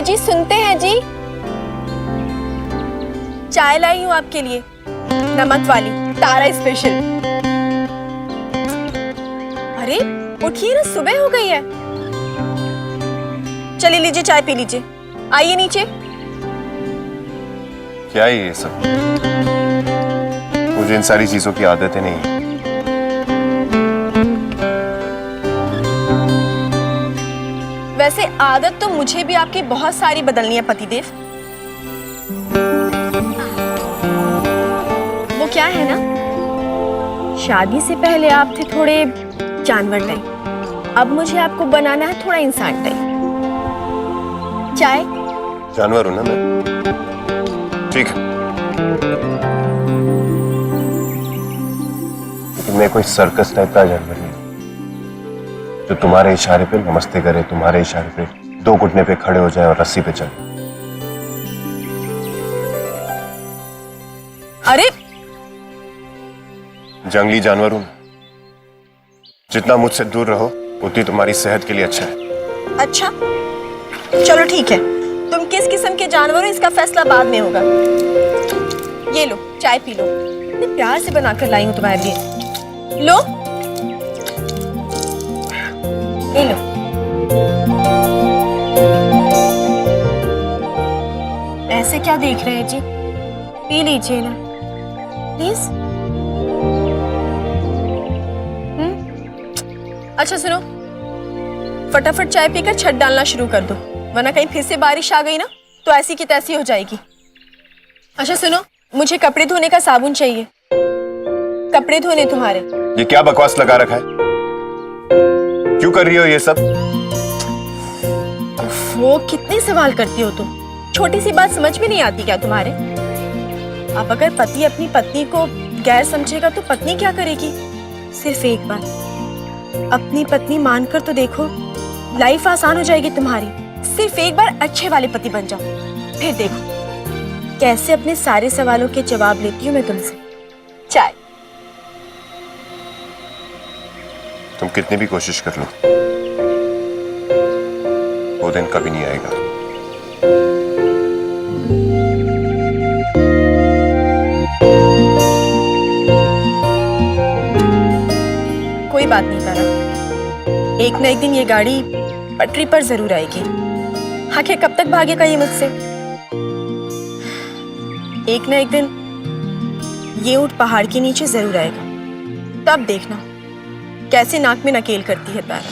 हाँ जी, सुनते हैं जी। चाय लाई हूँ आपके लिए, नमक वाली, तारा स्पेशल। अरे उठिए ना, सुबह हो गई है। चलिए लीजिए, चाय पी लीजिए। आइए नीचे। क्या है ये सब? मुझे इन सारी चीजों की आदतें नहीं है। वैसे आदत तो मुझे भी आपकी बहुत सारी बदलनी है पतिदेव। वो क्या है ना, शादी से पहले आप थे थोड़े जानवर टाइप, अब मुझे आपको बनाना है थोड़ा इंसान टाइप। चाय? जानवर हूं ना मैं, ठीक है, लेकिन मैं कोई सर्कस टाइप का जानवर नहीं जो तुम्हारे इशारे पे नमस्ते करे, तुम्हारे इशारे पे दो घुटने पे खड़े हो जाए और रस्सी पे चले। अरे जंगली जानवर हूं, जितना मुझसे दूर रहो उतनी तुम्हारी सेहत के लिए अच्छा है। अच्छा, चलो ठीक है, तुम किस किस्म के जानवर हो इसका फैसला बाद में होगा। ये लो चाय पी लो, इतने प्यार से बनाकर लाई हूं तुम्हारे लिए। लो ये लो। ऐसे क्या देख रहे हैं जी, पी लीजिए ना प्लीज। अच्छा सुनो, फटाफट चाय पीकर छत डालना शुरू कर दो, वरना कहीं फिर से बारिश आ गई ना तो ऐसी की तैसी हो जाएगी। अच्छा सुनो, मुझे कपड़े धोने का साबुन चाहिए, कपड़े धोने तुम्हारे। ये क्या बकवास लगा रखा है? क्यों कर रही हो ये सब? वो कितने सवाल करती हो तुम, छोटी सी बात समझ में नहीं आती क्या तुम्हारे? अब अगर पति अपनी पत्नी को गैर समझेगा तो पत्नी क्या करेगी? सिर्फ एक बार अपनी पत्नी मानकर तो देखो, लाइफ आसान हो जाएगी तुम्हारी। सिर्फ एक बार अच्छे वाले पति बन जाओ, फिर देखो कैसे अपने सारे सवालों के जवाब लेती हूँ मैं तुमसे। चाय। तुम कितनी भी कोशिश कर लो, वो दिन कभी नहीं आएगा। कोई बात नहीं तारा, एक न एक दिन ये गाड़ी पटरी पर जरूर आएगी। आखिर कब तक भागेगा ये मुझसे? एक न एक दिन ये ऊंट पहाड़ के नीचे जरूर आएगा, तब देखना कैसे नाक में नकेल करती है तारा।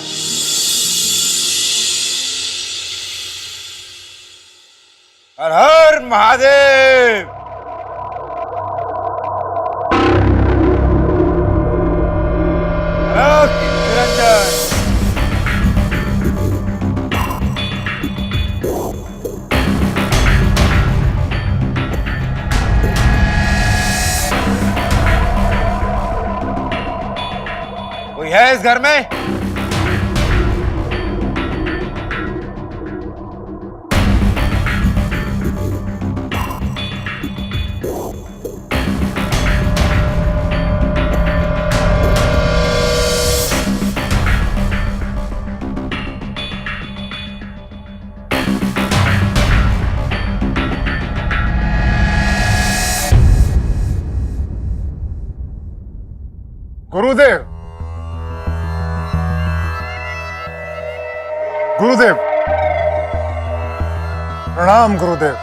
हर हर महादेव। निरंजन। कोई है इस घर में? गुरुदेव, गुरुदेव प्रणाम। गुरुदेव,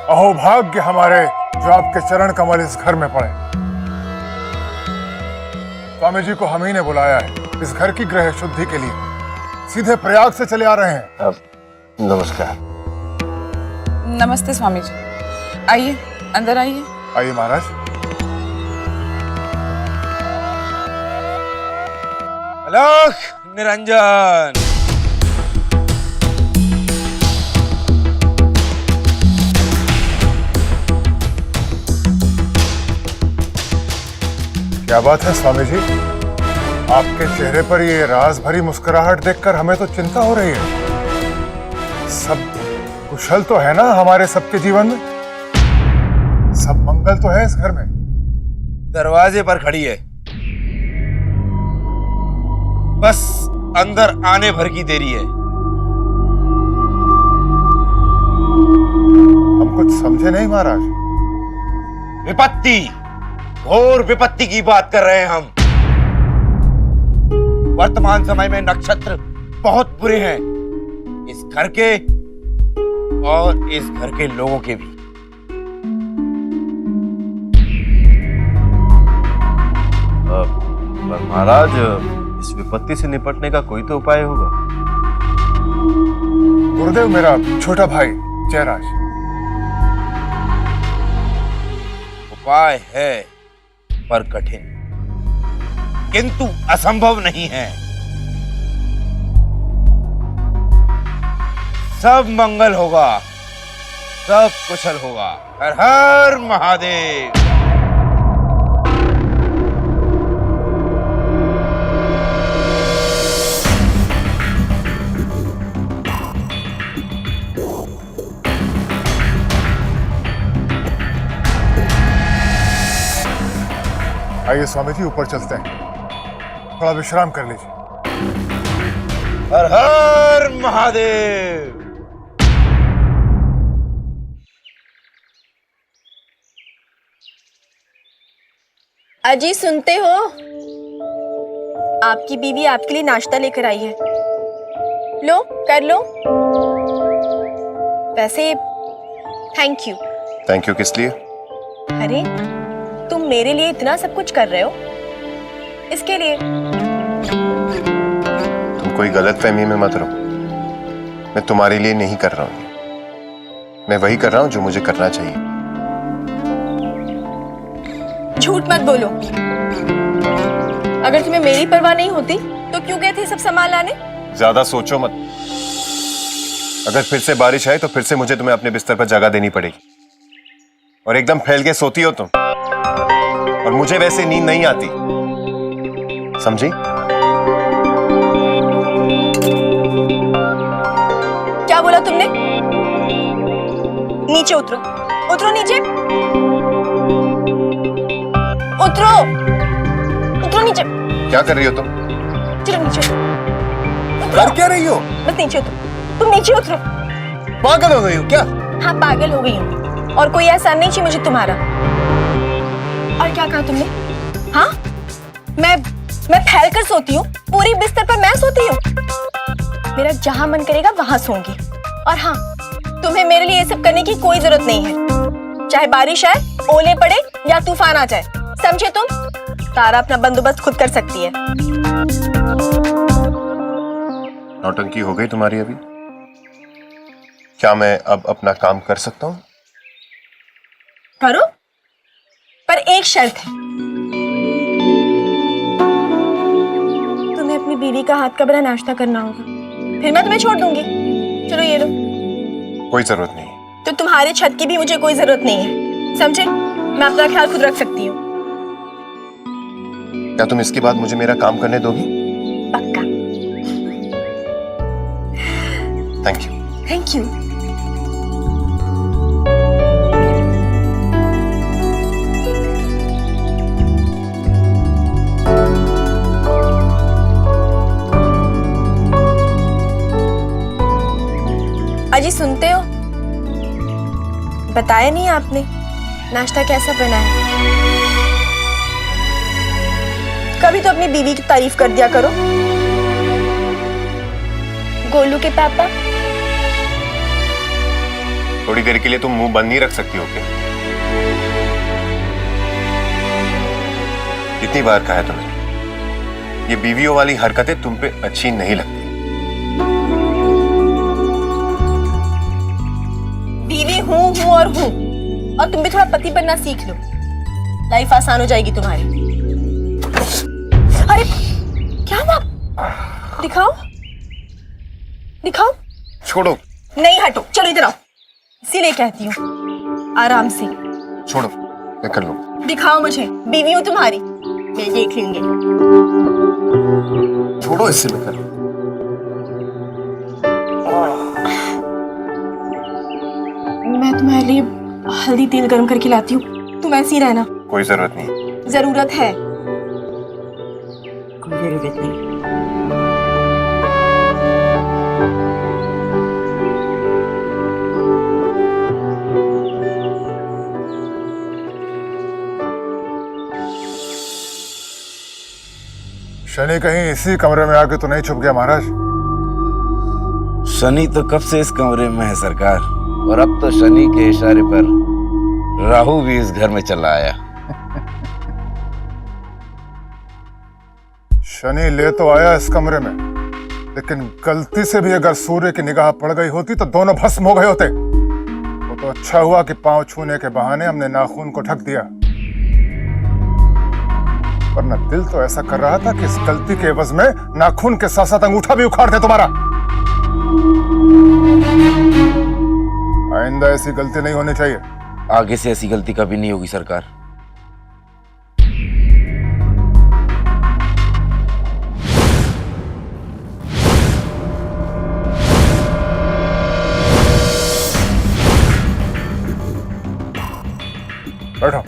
अहोभाग्य हमारे जो आपके चरण कमल इस घर में पड़े। स्वामी जी को हम ही ने बुलाया है इस घर की ग्रह शुद्धि के लिए, सीधे प्रयाग से चले आ रहे हैं। नमस्कार। नमस्ते स्वामी जी, आइए अंदर आइए। आइए महाराज। अलख निरंजन। क्या बात है स्वामी जी, आपके चेहरे पर ये राज भरी मुस्कुराहट देखकर हमें तो चिंता हो रही है। सब कुशल तो है ना हमारे सबके जीवन में? सब मंगल तो है इस घर में? दरवाजे पर खड़ी है, बस अंदर आने भर की देरी है। कुछ समझे नहीं महाराज। विपत्ति, घोर विपत्ति की बात कर रहे हैं हम। वर्तमान समय में नक्षत्र बहुत बुरे हैं, इस घर के और इस घर के लोगों के भी। पर महाराज, इस विपत्ति से निपटने का कोई तो उपाय होगा। गुरुदेव, मेरा छोटा भाई जयराज। उपाय है पर कठिन, किंतु असंभव नहीं है। सब मंगल होगा, सब कुशल होगा। हर हर महादेव। आइए स्वामी जी, ऊपर चलते हैं, थोड़ा विश्राम कर लीजिए। हर हर महादेव। अजी सुनते हो? आपकी बीवी आपके लिए नाश्ता लेकर आई है, लो कर लो। वैसे थैंक यू। थैंक यू किस लिए? अरे तुम मेरे लिए इतना सब कुछ कर रहे हो, इसके लिए। तुम कोई गलतफहमी में मत रहो। मैं तुम्हारे लिए नहीं कर रहा हूं, मैं वही कर रहा हूं जो मुझे करना चाहिए। झूठ मत बोलो। अगर तुम्हें मेरी परवाह नहीं होती तो क्यों गए थे सब सामान लाने? ज्यादा सोचो मत। अगर फिर से बारिश आए तो फिर से मुझे तुम्हें अपने बिस्तर पर जगह देनी पड़ेगी, और एकदम फैल के सोती हो तुम, और मुझे वैसे नींद नहीं आती, समझी? क्या बोला तुमने? नीचे उतरो, उतरो नीचे, उतरो, उतरो नीचे। क्या कर रही हो तुम? चलो नीचे कर क्या रही हो? बस नीचे उतरो, तुम नीचे उतरो। पागल हो गई हो क्या? हाँ पागल हो गई हूँ, और कोई एहसान नहीं चाहिए मुझे तुम्हारा। और क्या कहा तुमने? हाँ मैं फैल कर सोती हूँ, पूरी बिस्तर पर मैं सोती हूँ। मेरा जहां मन करेगा वहां सोऊंगी। और हाँ, तुम्हें मेरे लिए ये सब करने की कोई जरूरत नहीं है। चाहे बारिश आए, ओले पड़े या तूफान आ जाए, समझे तुम? तारा अपना बंदोबस्त खुद कर सकती है। नौटंकी हो गई तुम्हारी अभी? क्या मैं अब अपना काम कर सकता हूँ? करो, पर एक शर्त है। तुम्हें अपनी बीवी का हाथ का बना नाश्ता करना होगा, फिर मैं तुम्हें छोड़ दूंगी। चलो ये लो। कोई जरूरत नहीं। तो तुम्हारे छत की भी मुझे कोई जरूरत नहीं है, समझे? मैं अपना ख्याल खुद रख सकती हूँ। क्या तुम इसके बाद मुझे मेरा काम करने दोगी? पक्का। Thank you. Thank you. अजी सुनते हो? बताया नहीं आपने नाश्ता कैसा बना है? कभी तो अपनी बीवी की तारीफ कर दिया करो। गोलू के पापा, थोड़ी देर के लिए तुम मुंह बंद नहीं रख सकती हो क्या? कितनी बार कहा है तुम्हें, ये बीवियों वाली हरकतें तुम पे अच्छी नहीं लगती। बीवी हूँ और हूँ, और तुम भी थोड़ा पति बनना सीख लो, लाइफ आसान हो जाएगी तुम्हारी। अरे क्या हुआ? दिखाओ दिखाओ। छोड़ो। नहीं हटो, चलो इधर आओ। इसीलिए कहती हूँ आराम से। छोड़ो, मैं कर लूँ। दिखाओ मुझे, बीवी हूँ तुम्हारी, मैं देख लेंगे। छोड़ो, इससे मैं कर लूँ। मैं तुम्हारे लिए हल्दी तेल गर्म करके लाती हूँ, तुम ऐसी रहना। कोई जरूरत नहीं। जरूरत है। कोई जरूरत नहीं। शनि कहीं इसी कमरे में आके तो नहीं छुप गया महाराज? शनि तो कब से इस कमरे में है सरकार, और अब तो शनि के इशारे पर राहु भी इस घर में चला आया। शनि ले तो आया इस कमरे में, लेकिन गलती से भी अगर सूर्य की निगाह पड़ गई होती तो दोनों भस्म हो गए होते। वो तो अच्छा हुआ कि पांव छूने के बहाने हमने नाखून को ढक दिया, वरना दिल तो ऐसा कर रहा था कि इस गलती के एवज में नाखून के साथ साथ अंगूठा भी उखाड़ दे तुम्हारा। आइंदा ऐसी गलती नहीं होनी चाहिए। आगे से ऐसी गलती कभी नहीं होगी सरकार। बैठो।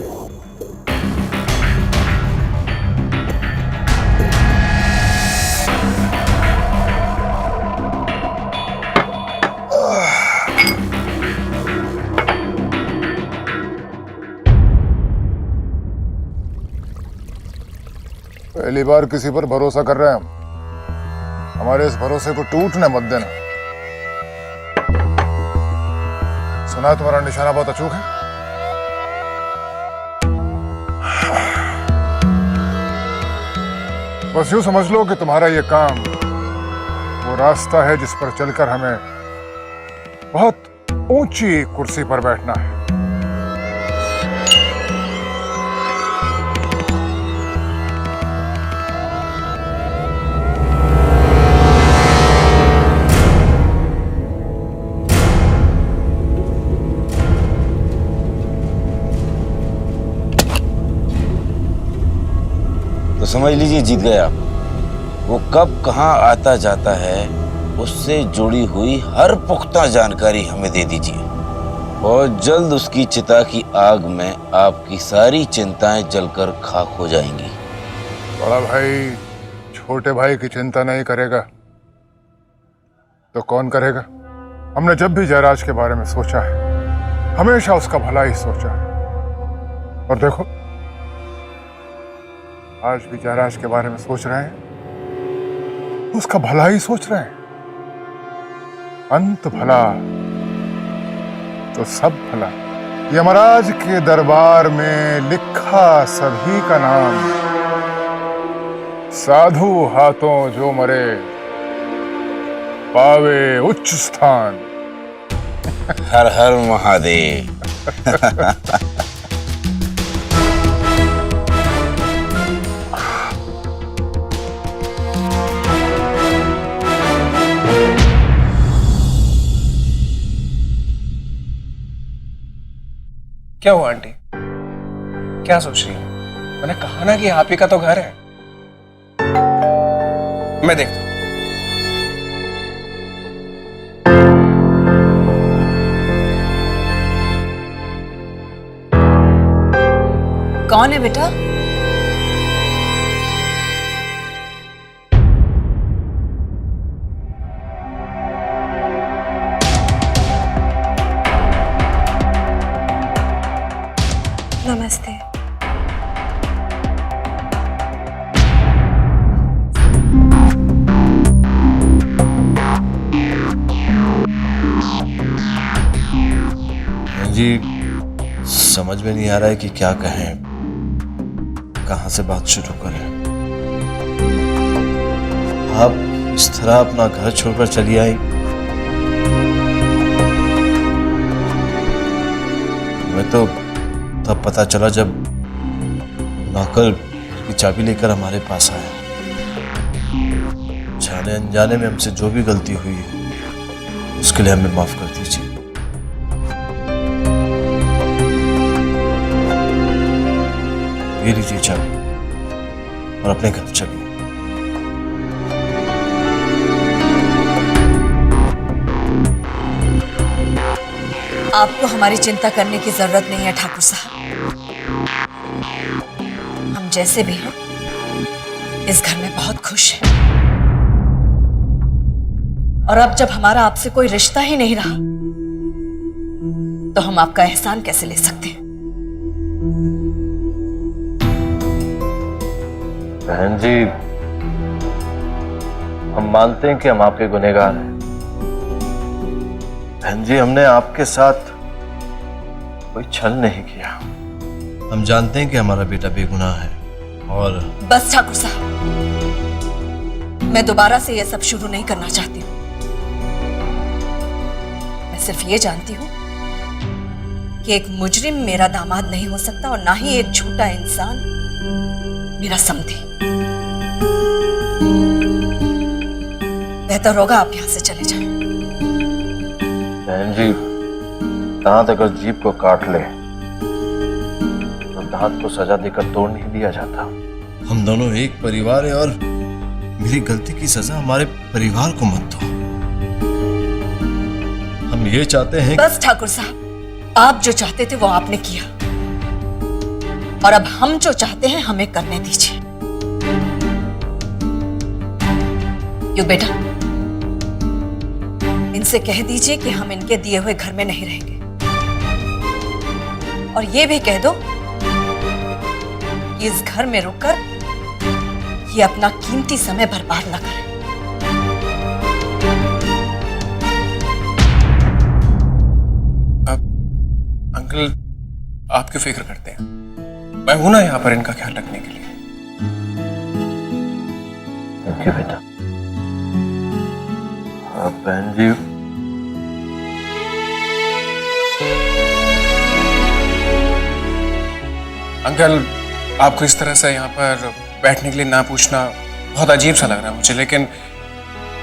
पहली बार किसी पर भरोसा कर रहे हैं हम। हमारे इस भरोसे को टूटने मत देना। सुना है तुम्हारा निशाना बहुत अचूक है। बस यूं समझ लो कि तुम्हारा ये काम वो रास्ता है जिस पर चलकर हमें बहुत ऊंची कुर्सी पर बैठना है। तो समझ लीजिए जीत गया। वो कब कहां आता जाता है उससे जुड़ी हुई हर पुख्ता जानकारी हमें दे दीजिए। बहुत जल्द उसकी चिता की आग में आपकी सारी चिंताएं जलकर खाक हो जाएंगी। बड़ा भाई छोटे भाई की चिंता नहीं करेगा तो कौन करेगा? हमने जब भी जयराज के बारे में सोचा है हमेशा उसका भला ही सोचा है। और देखो आज भी जयराज के बारे में सोच रहे हैं, उसका भला ही सोच रहे हैं। अंत भला तो सब भला। यमराज के दरबार में लिखा सभी का नाम, साधु हाथों जो मरे पावे उच्च स्थान। हर हर महादेव। क्या हुआ आंटी? क्या सोच रही है? मैंने कहा ना कि आप ही का तो घर है। मैं देखता हूं। कौन है बेटा? नमस्ते। जी समझ में नहीं आ रहा है कि क्या कहें, कहां से बात शुरू करें। आप इस तरह अपना घर छोड़कर चली आई, मैं तो तब पता चला जब नौकर की चाबी लेकर हमारे पास आया। जाने अनजाने में हमसे जो भी गलती हुई है उसके लिए हमें माफ कर दीजिए। ये लीजिए चाबी और अपने घर चलिए। आपको हमारी चिंता करने की जरूरत नहीं है ठाकुर साहब। हम जैसे भी हैं इस घर में बहुत खुश हैं। और अब जब हमारा आपसे कोई रिश्ता ही नहीं रहा तो हम आपका एहसान कैसे ले सकते हैं? बहन जी हम मानते हैं कि हम आपके गुनहगार हैं। बहन जी, हमने आपके साथ कोई छल नहीं किया। हम जानते हैं कि हमारा बेटा बेगुनाह है और बस ठाकुर साहब, मैं दोबारा से यह सब शुरू नहीं करना चाहती हूँ। मैं सिर्फ ये जानती हूँ कि एक मुजरिम मेरा दामाद नहीं हो सकता और ना ही एक झूठा इंसान मेरा समधी। बेहतर होगा आप यहां से चले जाएं। बहन जी, दांत अगर जीभ को काट ले तो दांत को सजा देकर तोड़ नहीं दिया जाता। हम दोनों एक परिवार है और मेरी गलती की सजा हमारे परिवार को मत दो। हम ये चाहते हैं। बस ठाकुर साहब, आप जो चाहते थे वो आपने किया और अब हम जो चाहते हैं हमें करने दीजिए। यू बेटा, इनसे कह दीजिए कि हम इनके दिए हुए घर में नहीं रहेंगे और ये भी कह दो कि इस घर में रुककर ये अपना कीमती समय बर्बाद न करें। अंकल, आप क्यों फिक्र करते हैं? मैं हूं ना यहाँ पर इनका ख्याल रखने के लिए। थैंक यू बेटा। अब बहन जी, अंकल, आपको इस तरह से यहाँ पर बैठने के लिए ना पूछना बहुत अजीब सा लग रहा है मुझे, लेकिन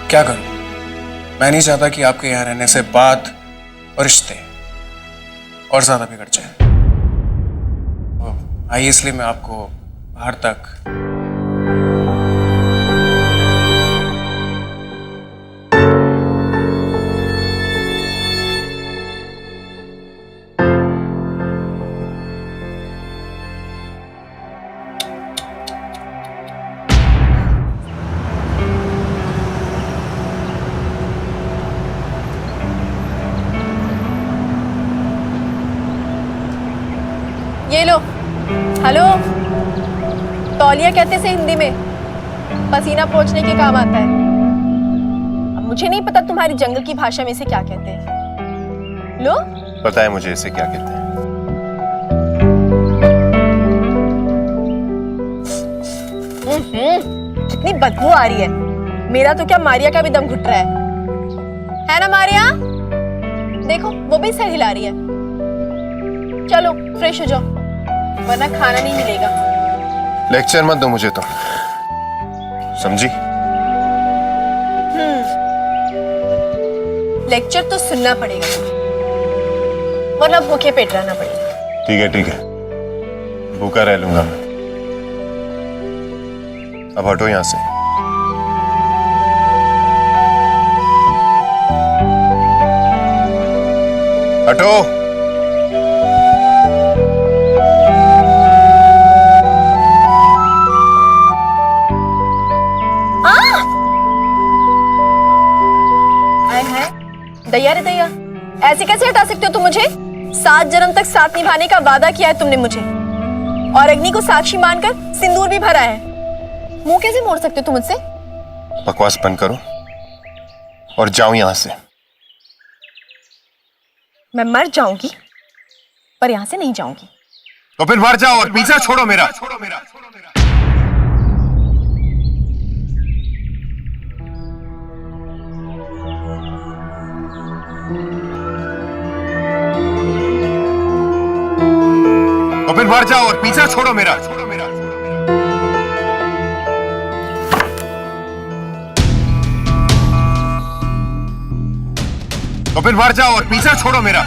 क्या करूं? मैं नहीं चाहता कि आपके यहाँ रहने से बात और रिश्ते और ज्यादा बिगड़ जाए। आइए, इसलिए मैं आपको बाहर तक ये लो। हेलो, तौलिया कहते से हिंदी में पसीना पोंछने के काम आता है। अब मुझे नहीं पता तुम्हारी जंगल की भाषा में इसे क्या कहते हैं। लो। पता है मुझे इसे क्या कहते हैं। कितनी बदबू आ रही है। मेरा तो क्या, मारिया का भी दम घुट रहा है ना मारिया? देखो, वो भी सर हिला रही है। चलो फ्रेश हो जाओ, वरना खाना नहीं मिलेगा। लेक्चर मत दो मुझे तो, समझी? लेक्चर तो सुनना पड़ेगा, वरना भूखे पेट रहना पड़ेगा। ठीक है ठीक है, भूखा रह लूंगा मैं। अब हटो यहां से। हटो। दैया रे दैया, ऐसे कैसे हटा सकते हो तुम मुझे? 7 जन्म तक साथ निभाने का वादा किया है तुमने मुझे, और अग्नि को साक्षी मानकर सिंदूर भी भरा है। मुंह कैसे मोड़ सकते हो तुम मुझसे? बकवास बंद करो और जाओ यहां से। मैं मर जाऊंगी पर यहां से नहीं जाऊंगी। तो फिर मर जाओ और पीछा छोड़ो मेरा। तो फिर मर जाओ और पीछा छोड़ो मेरा। तो फिर मर जाओ और पीछा छोड़ो मेरा।